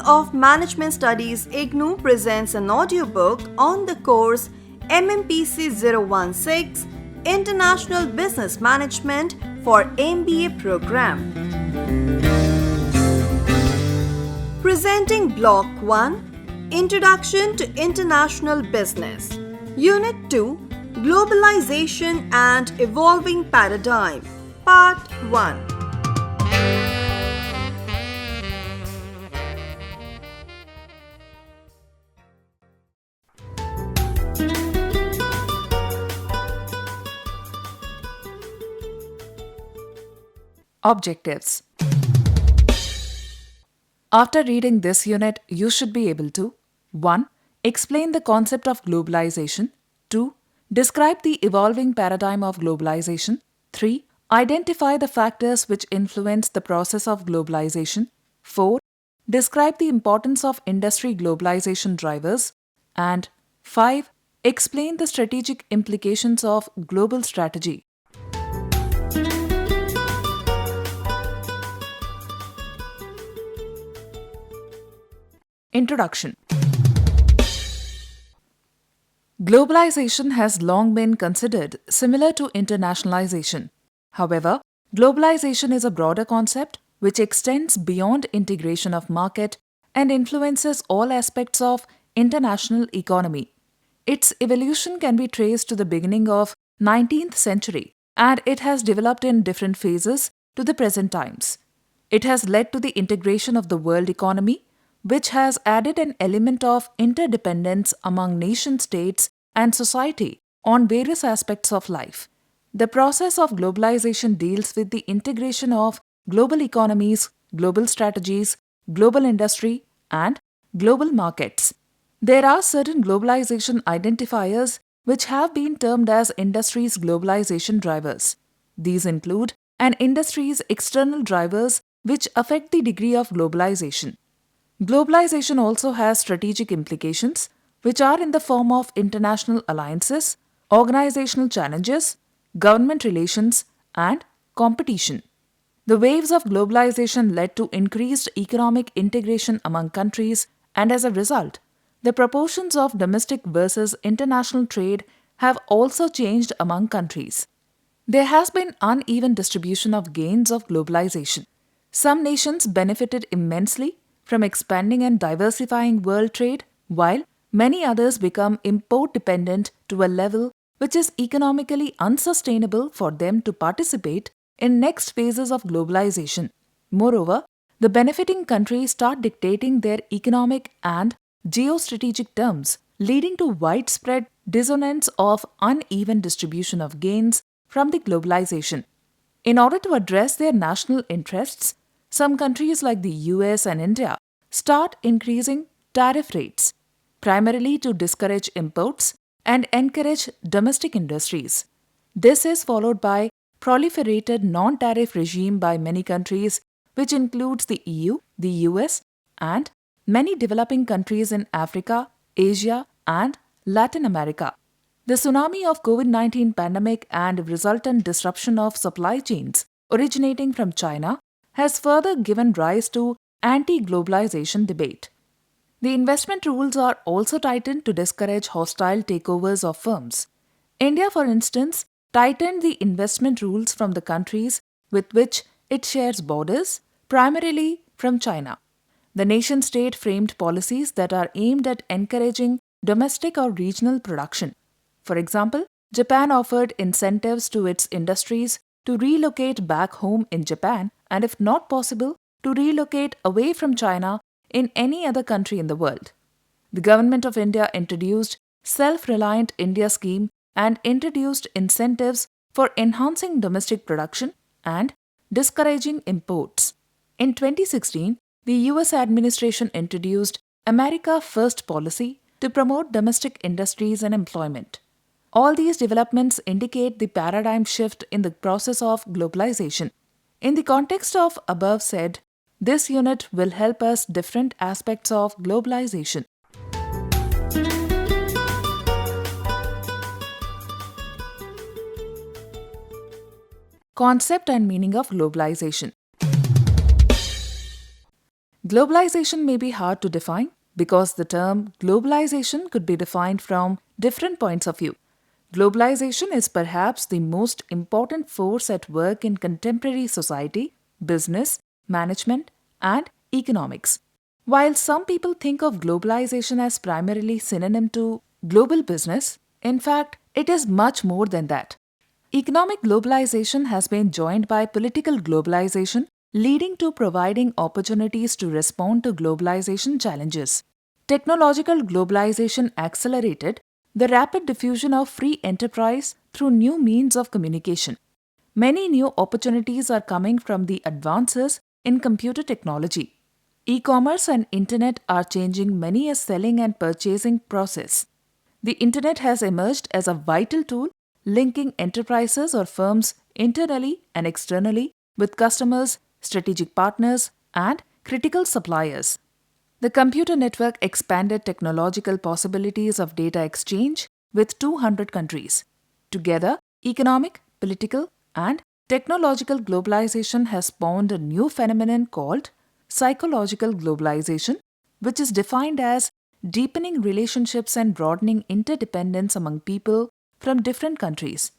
of Management Studies IGNOU presents an audiobook on the course Mmpc 016 International Business Management for MBA program. Presenting Block 1 Introduction to International Business, Unit 2 Globalization and Evolving Paradigm, Part 1. Objectives. After reading this unit, you should be able to 1. Explain the concept of globalization. 2. Describe the evolving paradigm of globalization. 3. Identify the factors which influence the process of globalization. 4. Describe the importance of industry globalization drivers. And 5. Explain the strategic implications of global strategy. Introduction. Globalization has long been considered similar to internationalization. However, globalization is a broader concept which extends beyond integration of market and influences all aspects of international economy. Its evolution can be traced to the beginning of 19th century, and it has developed in different phases to the present times. It has led to the integration of the world economy, which has added an element of interdependence among nation-states and society on various aspects of life. The process of globalization deals with the integration of global economies, global strategies, global industry, and global markets. There are certain globalization identifiers which have been termed as industry's globalization drivers. These include an industry's external drivers which affect the degree of globalization. Globalization also has strategic implications, which are in the form of international alliances, organizational challenges, government relations, and competition. The waves of globalization led to increased economic integration among countries, and as a result, the proportions of domestic versus international trade have also changed among countries. There has been uneven distribution of gains of globalization. Some nations benefited immensely from expanding and diversifying world trade, while many others become import-dependent to a level which is economically unsustainable for them to participate in next phases of globalization. Moreover, the benefiting countries start dictating their economic and geostrategic terms, leading to widespread dissonance of uneven distribution of gains from the globalization. In order to address their national interests, some countries like the US and India start increasing tariff rates, primarily to discourage imports and encourage domestic industries. This is followed by proliferated non-tariff regime by many countries, which includes the EU, the US, and many developing countries in Africa, Asia, and Latin America. The tsunami of COVID-19 pandemic and resultant disruption of supply chains originating from China has further given rise to anti-globalization debate. The investment rules are also tightened to discourage hostile takeovers of firms. India, for instance, tightened the investment rules from the countries with which it shares borders, primarily from China. The nation-state framed policies that are aimed at encouraging domestic or regional production. For example, Japan offered incentives to its industries to relocate back home in Japan and, if not possible, to relocate away from China in any other country in the world. The Government of India introduced Self-Reliant India scheme and introduced incentives for enhancing domestic production and discouraging imports. In 2016, the US administration introduced America First policy to promote domestic industries and employment. All these developments indicate the paradigm shift in the process of globalization. In the context of above said, this unit will help us different aspects of globalization. Concept and meaning of globalization. Globalization may be hard to define because the term globalization could be defined from different points of view. Globalization is perhaps the most important force at work in contemporary society, business, management, and economics. While some people think of globalization as primarily synonym to global business, in fact, it is much more than that. Economic globalization has been joined by political globalization, leading to providing opportunities to respond to globalization challenges. Technological globalization accelerated the rapid diffusion of free enterprise through new means of communication. Many new opportunities are coming from the advances in computer technology. E-commerce and internet are changing many a selling and purchasing process. The internet has emerged as a vital tool linking enterprises or firms internally and externally with customers, strategic partners, and critical suppliers. The computer network expanded technological possibilities of data exchange with 200 countries. Together, economic, political, and technological globalization has spawned a new phenomenon called psychological globalization, which is defined as deepening relationships and broadening interdependence among people from different countries.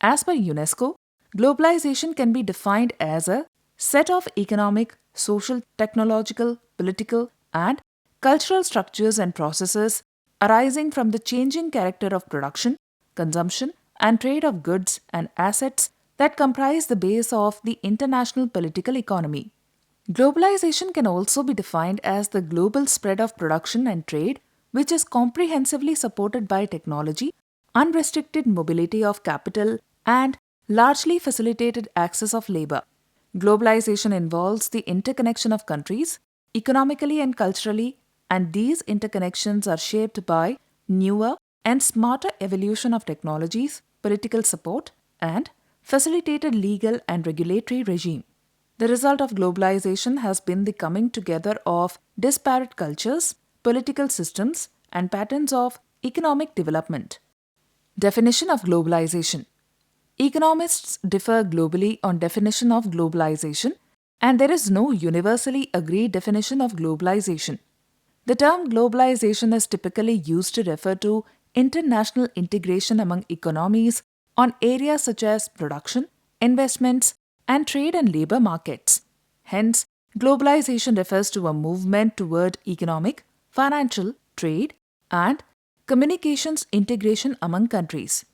As per UNESCO, globalization can be defined as a set of economic, social, technological, political, and cultural structures and processes arising from the changing character of production, consumption, and trade of goods and assets that comprise the base of the international political economy. Globalization can also be defined as the global spread of production and trade, which is comprehensively supported by technology, unrestricted mobility of capital, and largely facilitated access of labor. Globalization involves the interconnection of countries, economically and culturally, and these interconnections are shaped by newer and smarter evolution of technologies, political support, and facilitated legal and regulatory regime. The result of globalization has been the coming together of disparate cultures, political systems, and patterns of economic development. Definition of globalization. Economists differ globally on definition of globalization, and there is no universally agreed definition of globalization. The term globalization is typically used to refer to international integration among economies on areas such as production, investments, and trade and labor markets. Hence, globalization refers to a movement toward economic, financial, trade, and communications integration among countries.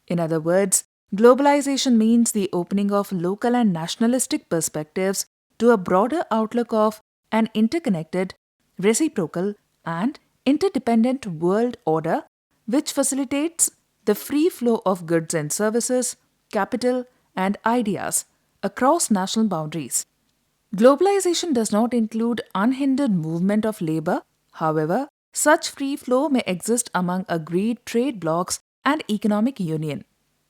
In other words, globalization means the opening of local and nationalistic perspectives to a broader outlook of an interconnected, reciprocal, and interdependent world order which facilitates the free flow of goods and services, capital, and ideas across national boundaries. Globalization does not include unhindered movement of labor. However, such free flow may exist among agreed trade blocs and economic union.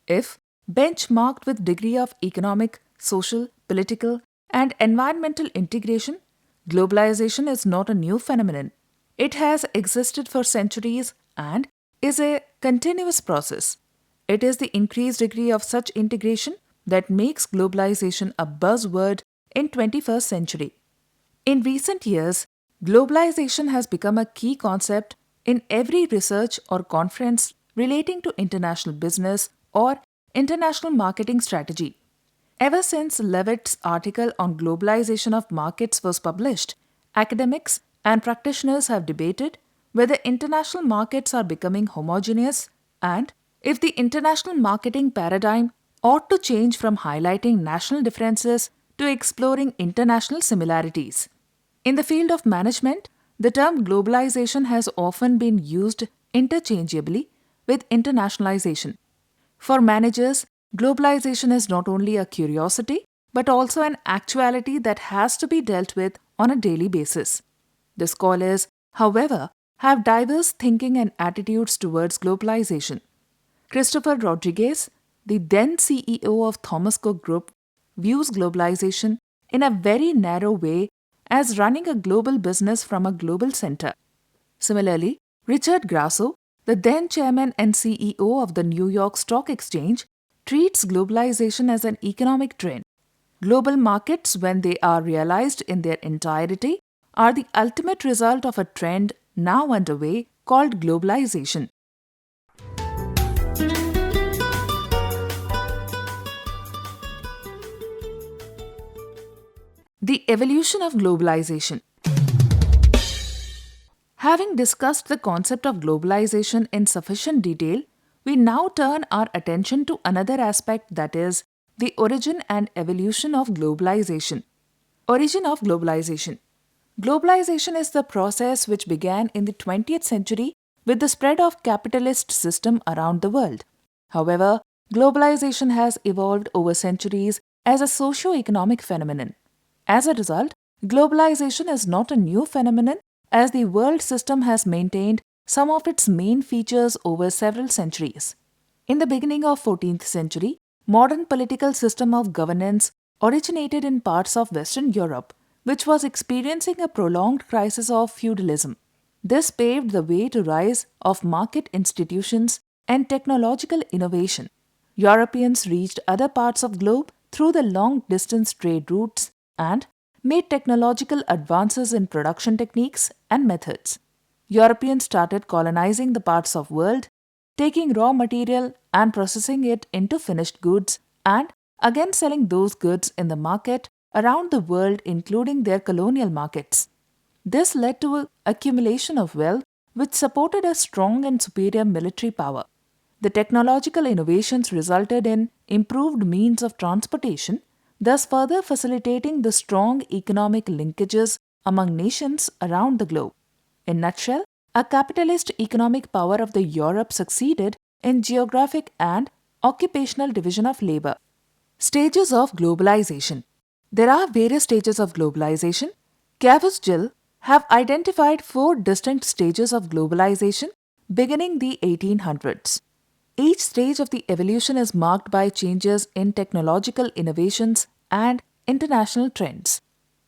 If benchmarked with degree of economic, social, political, and environmental integration, globalization is not a new phenomenon. It has existed for centuries and is a continuous process. It is the increased degree of such integration that makes globalization a buzzword in 21st century. In recent years, globalization has become a key concept in every research or conference relating to international business or international marketing strategy. Ever since Levitt's article on globalization of markets was published, academics and practitioners have debated whether international markets are becoming homogeneous and if the international marketing paradigm ought to change from highlighting national differences to exploring international similarities. In the field of management, the term globalization has often been used interchangeably with internationalization. For managers, globalization is not only a curiosity but also an actuality that has to be dealt with on a daily basis. The scholars, however, have diverse thinking and attitudes towards globalization. Christopher Rodriguez, the then CEO of Thomas Cook Group, views globalization in a very narrow way as running a global business from a global center. Similarly, Richard Grasso, the then chairman and CEO of the New York Stock Exchange, treats globalization as an economic trend. Global markets, when they are realized in their entirety, are the ultimate result of a trend now underway called globalization. The evolution of globalization. Having discussed the concept of globalization in sufficient detail, we now turn our attention to another aspect, that is, the origin and evolution of globalization. Origin of globalization. Globalization is the process which began in the 20th century with the spread of capitalist system around the world. However, globalization has evolved over centuries as a socio-economic phenomenon. As a result, globalization is not a new phenomenon, as the world system has maintained some of its main features over several centuries. In the beginning of 14th century, modern political system of governance originated in parts of Western Europe, which was experiencing a prolonged crisis of feudalism. This paved the way to rise of market institutions and technological innovation. Europeans reached other parts of globe through the long-distance trade routes and made technological advances in production techniques and methods. Europeans started colonizing the parts of world, taking raw material and processing it into finished goods, and again selling those goods in the market around the world, including their colonial markets. This led to an accumulation of wealth which supported a strong and superior military power. The technological innovations resulted in improved means of transportation, thus further facilitating the strong economic linkages among nations around the globe. In a nutshell, a capitalist economic power of the Europe succeeded in geographic and occupational division of labor. Stages of globalization. There are various stages of globalization. Cavus-Gill have identified 4 distinct stages of globalization beginning the 1800s. Each stage of the evolution is marked by changes in technological innovations and international trends.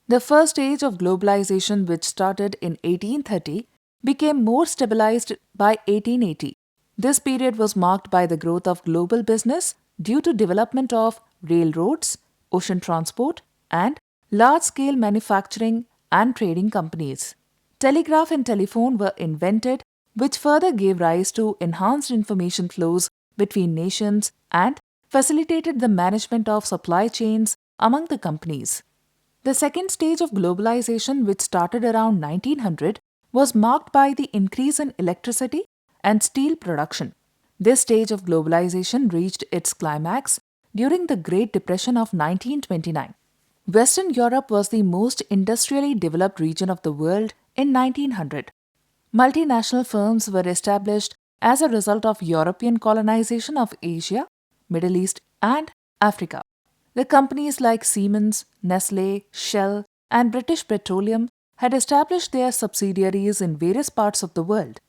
The first stage of globalization, which started in 1830, became more stabilized by 1880. This period was marked by the growth of global business due to development of railroads, ocean transport, and large-scale manufacturing and trading companies. Telegraph and telephone were invented, which further gave rise to enhanced information flows between nations and facilitated the management of supply chains among the companies. The second stage of globalization, which started around 1900, was marked by the increase in electricity and steel production. This stage of globalization reached its climax during the Great Depression of 1929. Western Europe was the most industrially developed region of the world in 1900. Multinational firms were established as a result of European colonization of Asia, Middle East, and Africa. The companies like Siemens, Nestle, Shell, and British Petroleum had established their subsidiaries in various parts of the world.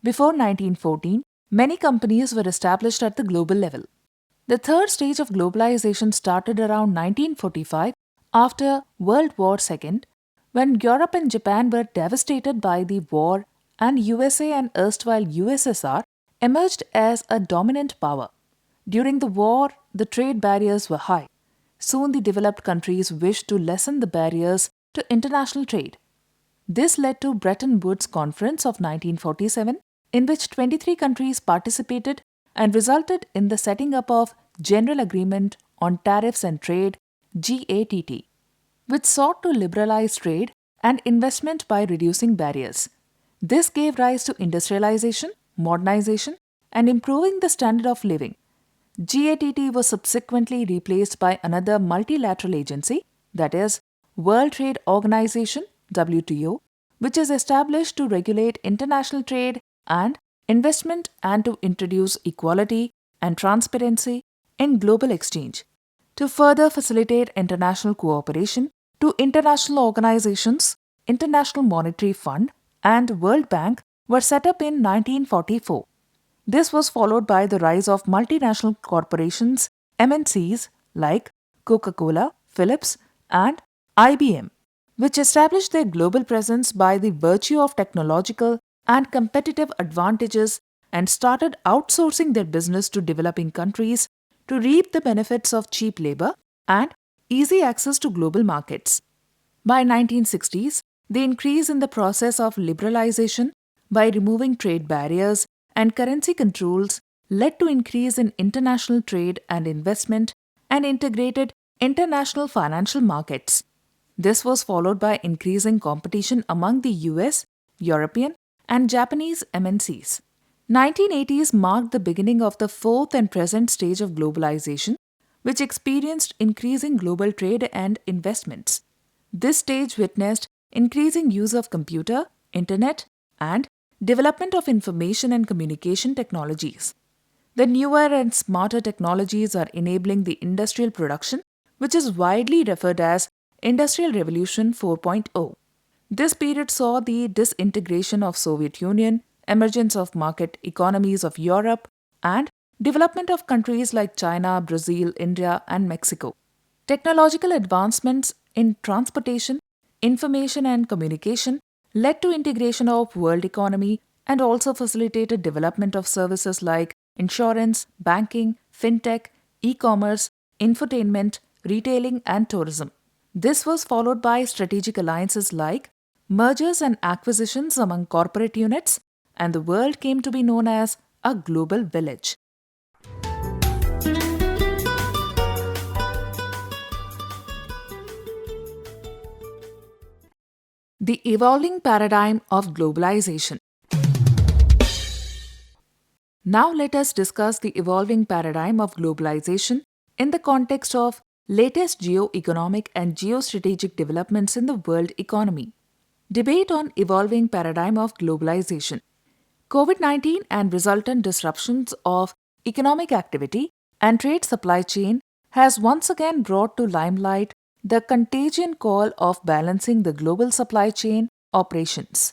Before 1914, many companies were established at the global level. The third stage of globalization started around 1945 after World War II, when Europe and Japan were devastated by the war and USA and erstwhile USSR emerged as a dominant power. During the war, the trade barriers were high. Soon the developed countries wished to lessen the barriers to international trade. This led to Bretton Woods Conference of 1947, in which 23 countries participated and resulted in the setting up of General Agreement on Tariffs and Trade (GATT), which sought to liberalize trade and investment by reducing barriers. This gave rise to industrialization, modernization, and improving the standard of living. GATT was subsequently replaced by another multilateral agency, that is, World Trade Organization (WTO), which is established to regulate international trade and investment and to introduce equality and transparency in global exchange. To further facilitate international cooperation, two international organizations, International Monetary Fund and World Bank, were set up in 1944. This was followed by the rise of multinational corporations, MNCs, like Coca-Cola, Philips, and IBM, which established their global presence by the virtue of technological and competitive advantages and started outsourcing their business to developing countries to reap the benefits of cheap labor and easy access to global markets. By 1960s, The increase in the process of liberalization by removing trade barriers and currency controls led to increase in international trade and investment and integrated international financial markets. This was followed by increasing competition among the US, European, and Japanese MNCs. 1980s marked the beginning of the fourth and present stage of globalization, which experienced increasing global trade and investments. This stage witnessed increasing use of computer, internet, and development of information and communication technologies. The newer and smarter technologies are enabling the industrial production, which is widely referred as Industrial Revolution 4.0. This period saw the disintegration of Soviet Union, emergence of market economies of Europe, and development of countries like China, Brazil, India, and Mexico. Technological advancements in transportation, information and communication led to integration of world economy and also facilitated development of services like insurance, banking, fintech, e-commerce, infotainment, retailing, and tourism. This was followed by strategic alliances like mergers and acquisitions among corporate units, and the world came to be known as a global village. The evolving paradigm of globalization. Now let us discuss the evolving paradigm of globalization in the context of latest geo-economic and geostrategic developments in the world economy. Debate on evolving paradigm of globalization. COVID-19 and resultant disruptions of economic activity and trade supply chain has once again brought to limelight the contagion call of balancing the global supply chain operations.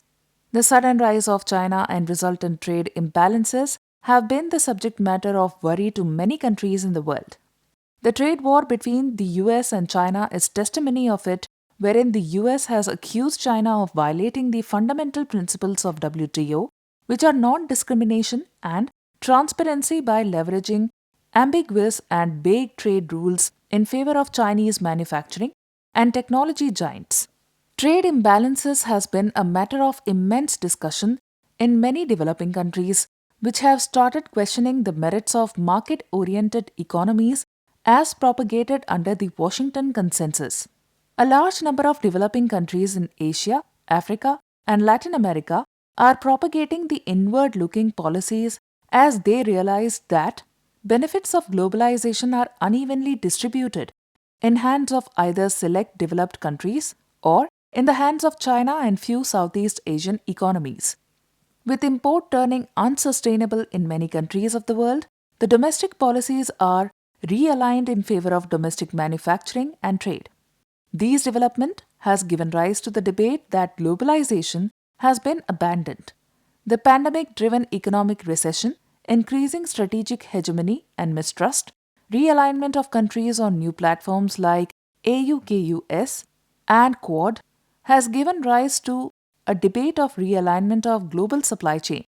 The sudden rise of China and resultant trade imbalances have been the subject matter of worry to many countries in the world. The trade war between the US and China is testimony of it, wherein the US has accused China of violating the fundamental principles of WTO, which are non-discrimination and transparency by leveraging ambiguous and vague trade rules in favor of Chinese manufacturing and technology giants. Trade imbalances has been a matter of immense discussion in many developing countries, which have started questioning the merits of market-oriented economies as propagated under the Washington Consensus. A large number of developing countries in Asia, Africa, and Latin America are propagating the inward-looking policies as they realize that benefits of globalization are unevenly distributed in hands of either select developed countries or in the hands of China and few Southeast Asian economies. With import turning unsustainable in many countries of the world, the domestic policies are realigned in favor of domestic manufacturing and trade. These development has given rise to the debate that globalization has been abandoned. The pandemic-driven economic recession, increasing strategic hegemony and mistrust, realignment of countries on new platforms like AUKUS and Quad has given rise to a debate of realignment of global supply chain.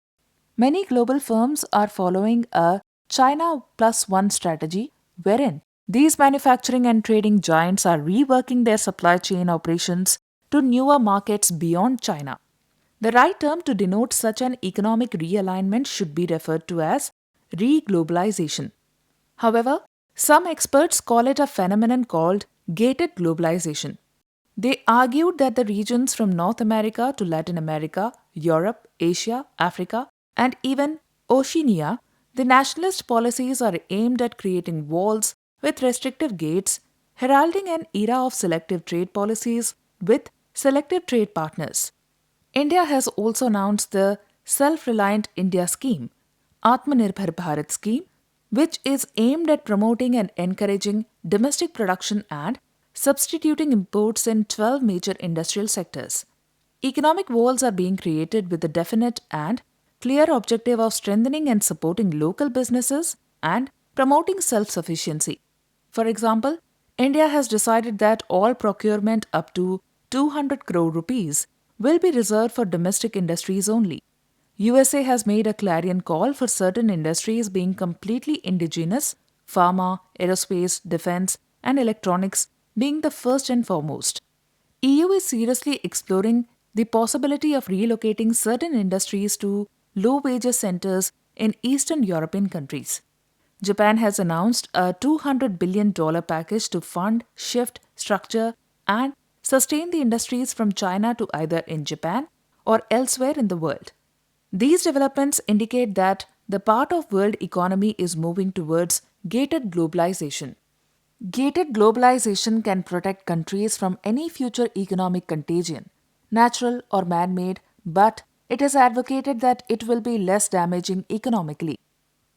Many global firms are following a China plus one strategy, wherein these manufacturing and trading giants are reworking their supply chain operations to newer markets beyond China. The right term to denote such an economic realignment should be referred to as re-globalization. However, some experts call it a phenomenon called gated globalization. They argued that the regions from North America to Latin America, Europe, Asia, Africa, and even Oceania, the nationalist policies are aimed at creating walls with restrictive gates, heralding an era of selective trade policies with selective trade partners. India has also announced the Self-Reliant India Scheme, Atmanirbhar Bharat Scheme, which is aimed at promoting and encouraging domestic production and substituting imports in 12 major industrial sectors. Economic walls are being created with the definite and clear objective of strengthening and supporting local businesses and promoting self-sufficiency. For example, India has decided that all procurement up to 200 crore rupees will be reserved for domestic industries only. USA has made a clarion call for certain industries being completely indigenous, pharma, aerospace, defense, and electronics being the first and foremost. EU is seriously exploring the possibility of relocating certain industries to low wages centers in Eastern European countries. Japan has announced a $200 billion package to fund, shift, structure, and sustain the industries from China to either in Japan or elsewhere in the world. These developments indicate that the part of world economy is moving towards gated globalization. Gated globalization can protect countries from any future economic contagion, natural or man made, but it is advocated that it will be less damaging economically.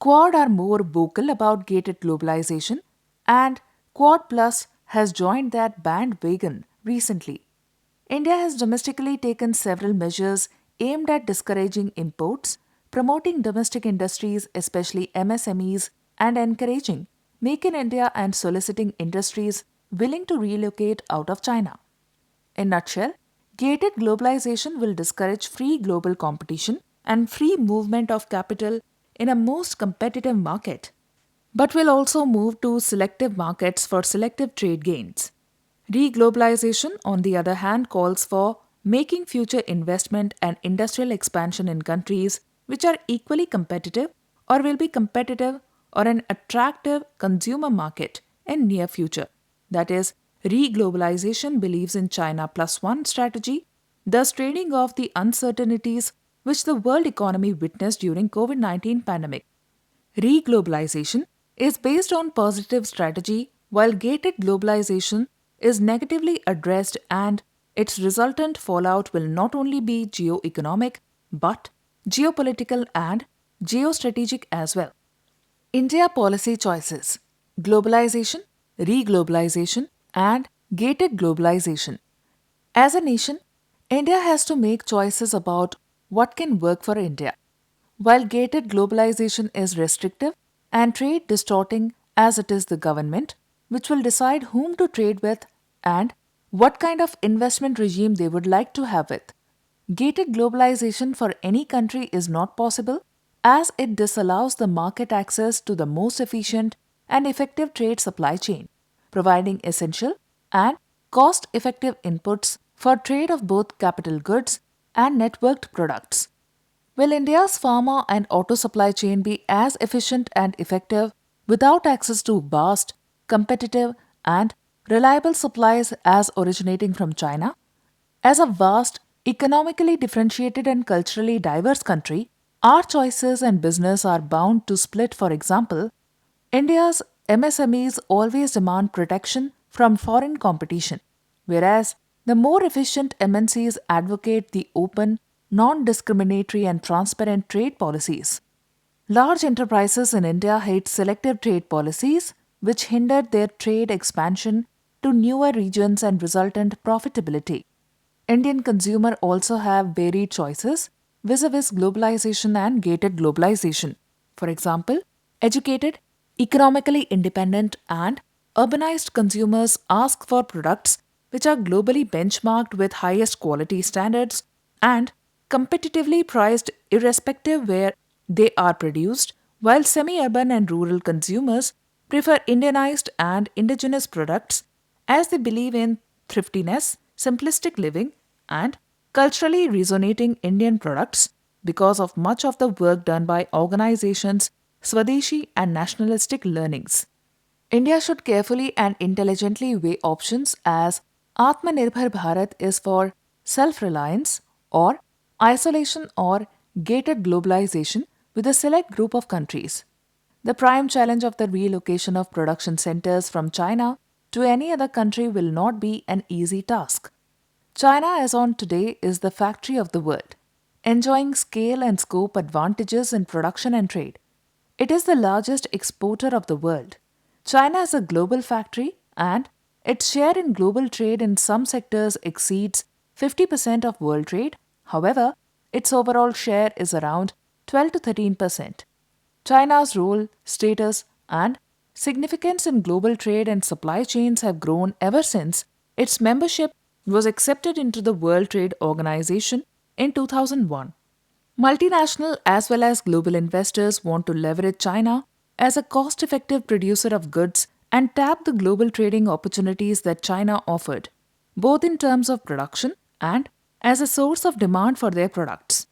Quad are more vocal about gated globalization, and Quad Plus has joined that bandwagon recently. India has domestically taken several measures aimed at discouraging imports, promoting domestic industries, especially MSMEs, and encouraging Make in India and soliciting industries willing to relocate out of China. In nutshell, gated globalization will discourage free global competition and free movement of capital in a most competitive market, but will also move to selective markets for selective trade gains. Reglobalization, on the other hand, calls for making future investment and industrial expansion in countries which are equally competitive or will be competitive or an attractive consumer market in near future. That is, reglobalization believes in China plus one strategy, thus trading off the uncertainties which the world economy witnessed during COVID-19 pandemic. Reglobalization is based on positive strategy, while gated globalization is negatively addressed, and its resultant fallout will not only be geo-economic but geopolitical and geostrategic as well. India policy choices: globalization, reglobalization, and gated globalization. As a nation, India has to make choices about what can work for India. While gated globalization is restrictive and trade distorting, as it is the government, which will decide whom to trade with and what kind of investment regime they would like to have with. Gated globalization for any country is not possible as it disallows the market access to the most efficient and effective trade supply chain, providing essential and cost effective inputs for trade of both capital goods and networked products. Will India's pharma and auto supply chain be as efficient and effective without access to vast, competitive, and reliable supplies as originating from China? As a vast, economically differentiated, and culturally diverse country, our choices and business are bound to split. For example, India's MSMEs always demand protection from foreign competition, whereas the more efficient MNCs advocate the open, non discriminatory, and transparent trade policies. Large enterprises in India hate selective trade policies, which hindered their trade expansion to newer regions and resultant profitability. Indian consumer also have varied choices vis-a-vis globalization and gated globalization. For example, educated, economically independent and urbanized consumers ask for products which are globally benchmarked with highest quality standards and competitively priced irrespective where they are produced, while semi-urban and rural consumers prefer Indianized and indigenous products as they believe in thriftiness, simplistic living, and culturally resonating Indian products because of much of the work done by organizations, Swadeshi and nationalistic learnings. India should carefully and intelligently weigh options as Atmanirbhar Bharat is for self-reliance or isolation or gated globalization with a select group of countries. The prime challenge of the relocation of production centers from China to any other country will not be an easy task. China, as on today, is the factory of the world, enjoying scale and scope advantages in production and trade. It is the largest exporter of the world. China is a global factory and its share in global trade in some sectors exceeds 50% of world trade. However, its overall share is around 12 to 13%. China's role, status, and significance in global trade and supply chains have grown ever since its membership was accepted into the World Trade Organization in 2001. Multinational as well as global investors want to leverage China as a cost effective producer of goods and tap the global trading opportunities that China offered, both in terms of production and as a source of demand for their products.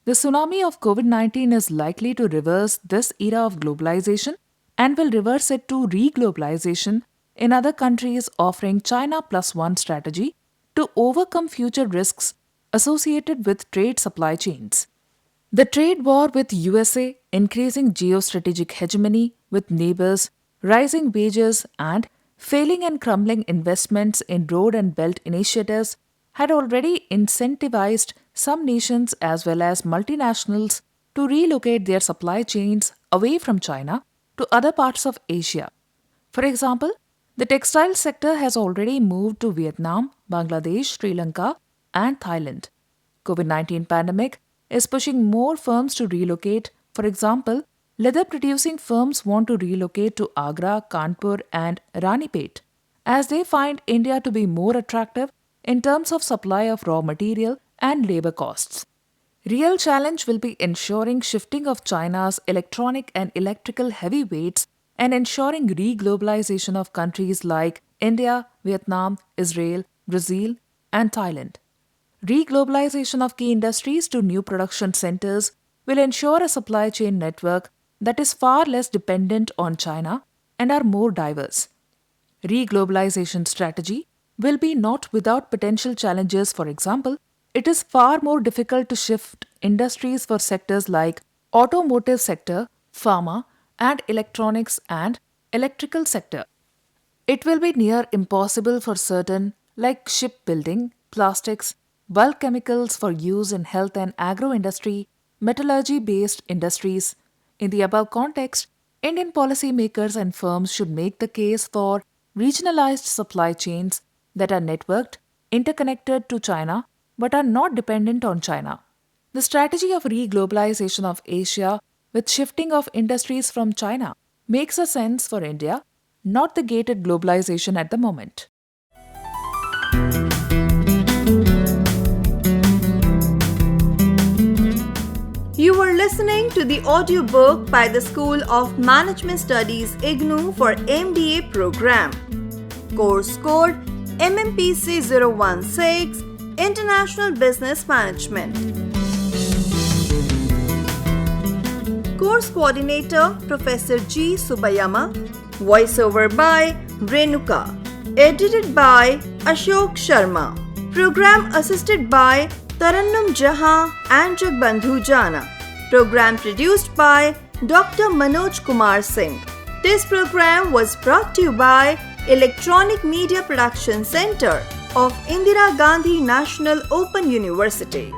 The tsunami of COVID 19 is likely to reverse this era of globalization and will reverse it to re-globalization in other countries offering China plus one strategy to overcome future risks associated with trade supply chains. The trade war with USA, increasing geostrategic hegemony with neighbors, rising wages, and failing and crumbling investments in road and belt initiatives had already incentivized some nations as well as multinationals to relocate their supply chains away from China to other parts of Asia. For example, the textile sector has already moved to Vietnam, Bangladesh, Sri Lanka, and Thailand. COVID-19 pandemic is pushing more firms to relocate. For example, leather producing firms want to relocate to Agra, Kanpur, and Ranipet as they find India to be more attractive in terms of supply of raw material and labor costs. Real challenge will be ensuring shifting of China's electronic and electrical heavyweights and ensuring re-globalization of countries like India, Vietnam, Israel, Brazil, and Thailand. Re-globalization of key industries to new production centers will ensure a supply chain network that is far less dependent on China and are more diverse. Re-globalization strategy will be not without potential challenges. For example, it is far more difficult to shift industries for sectors like automotive sector, pharma, and electronics and electrical sector. It will be near impossible for certain like shipbuilding, plastics, bulk chemicals for use in health and agro-industry, metallurgy-based industries. In the above context, Indian policymakers and firms should make the case for regionalized supply chains that are networked, interconnected to China, but are not dependent on China. The strategy of re-globalization of Asia with shifting of industries from China makes a sense for India, not the gated globalization at the moment. You were listening to the audiobook by the School of Management Studies IGNOU for MBA program. Course code Mmpc 016 International Business Management. Course Coordinator Professor G. Subayama. Voiceover by Renuka. Edited by Ashok Sharma. Program assisted by Tarannum Jahan and Jagbandhu Jana. Program produced by Dr. Manoj Kumar Singh. This program was brought to you by Electronic Media Production Center of Indira Gandhi National Open University.